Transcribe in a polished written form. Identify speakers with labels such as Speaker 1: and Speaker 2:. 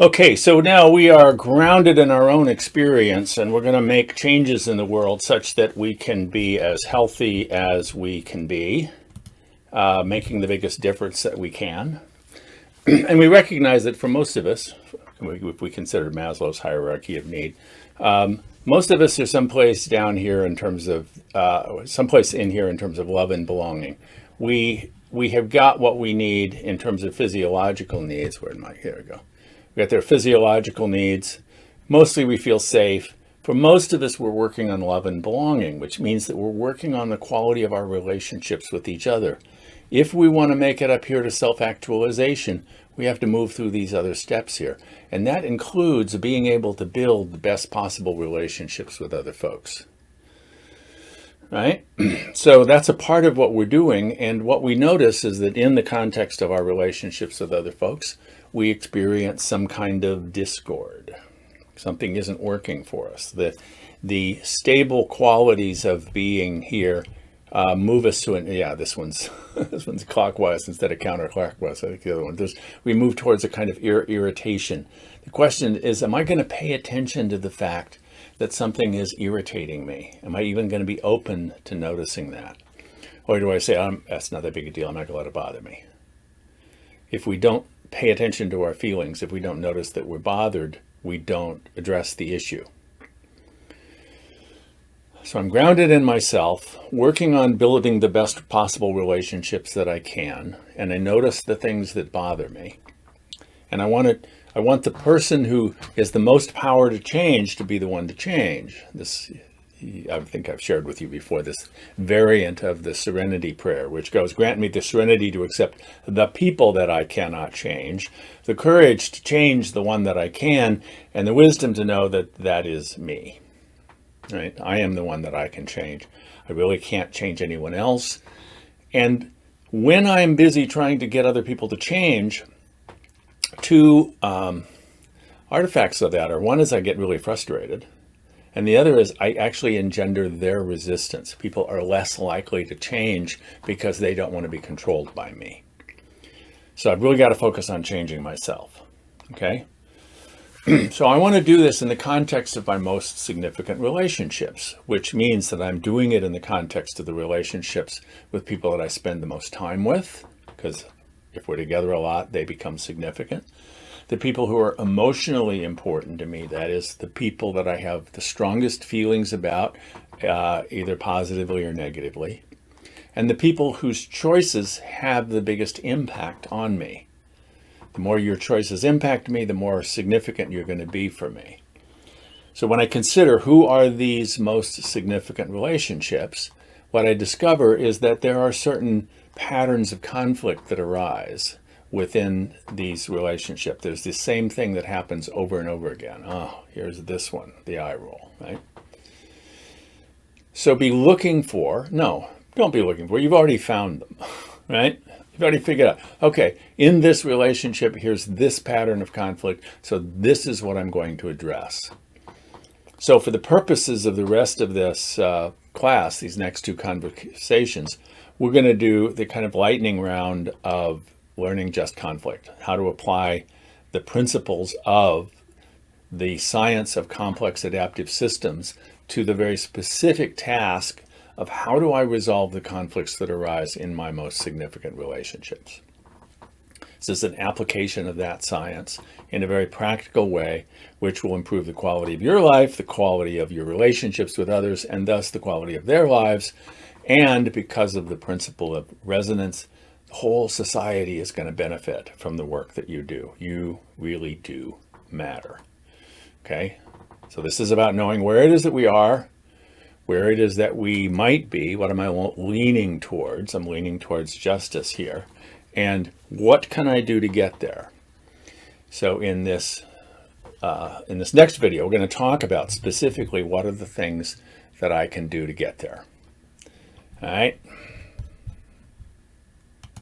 Speaker 1: Okay, so now we are grounded in our own experience, and we're going to make changes in the world such that we can be as healthy as we can be, making the biggest difference that we can. And we recognize that for most of us, if we consider Maslow's hierarchy of need, most of us are someplace down here in terms of, someplace in here in terms of love and belonging. We have got what we need in terms of physiological needs. Here we go. We got their physiological needs. Mostly we feel safe. For most of us, we're working on love and belonging, which means that we're working on the quality of our relationships with each other. If we want to make it up here to self-actualization, we have to move through these other steps here. And that includes being able to build the best possible relationships with other folks. Right? So that's a part of what we're doing. And what we notice is that in the context of our relationships with other folks, we experience some kind of discord. Something isn't working for us. The stable qualities of being here move us to this one's clockwise instead of counterclockwise. I think the other one. We move towards a kind of irritation. The question is, am I going to pay attention to the fact that something is irritating me? Am I even going to be open to noticing that? Or do I say, that's not that big a deal, I'm not going to let it bother me? If we don't pay attention to our feelings, if we don't notice that we're bothered, we don't address the issue. So I'm grounded in myself, working on building the best possible relationships that I can, and I notice the things that bother me. And I want the person who has the most power to change to be the one to change. I think I've shared with you before this variant of the serenity prayer, which goes, grant me the serenity to accept the people that I cannot change, the courage to change the one that I can, and the wisdom to know that that is me. Right? I am the one that I can change. I really can't change anyone else. And when I'm busy trying to get other people to change, two artifacts of that are, one is I get really frustrated. And the other is I actually engender their resistance. People are less likely to change because they don't want to be controlled by me. So I've really got to focus on changing myself. Okay? So I want to do this in the context of my most significant relationships, which means that I'm doing it in the context of the relationships with people that I spend the most time with, because if we're together a lot, they become significant. The people who are emotionally important to me, that is, the people that I have the strongest feelings about, either positively or negatively, and the people whose choices have the biggest impact on me. The more your choices impact me, the more significant you're going to be for me. So when I consider who are these most significant relationships, what I discover is that there are certain patterns of conflict that arise within these relationships. There's the same thing that happens over and over again. Oh, here's this one, the eye roll, right? So don't be looking for, you've already found them, right? You've already figured out, okay, in this relationship, here's this pattern of conflict, so this is what I'm going to address. So for the purposes of the rest of this class, these next two conversations, we're going to do the kind of lightning round of learning just conflict, how to apply the principles of the science of complex adaptive systems to the very specific task of how do I resolve the conflicts that arise in my most significant relationships. This is an application of that science in a very practical way, which will improve the quality of your life, the quality of your relationships with others, and thus the quality of their lives. And because of the principle of resonance, the whole society is going to benefit from the work that you do. You really do matter. Okay? So this is about knowing where it is that we are, where it is that we might be. What am I leaning towards? I'm leaning towards justice here. And what can I do to get there? So in this next video, we're going to talk about specifically what are the things that I can do to get there. All right.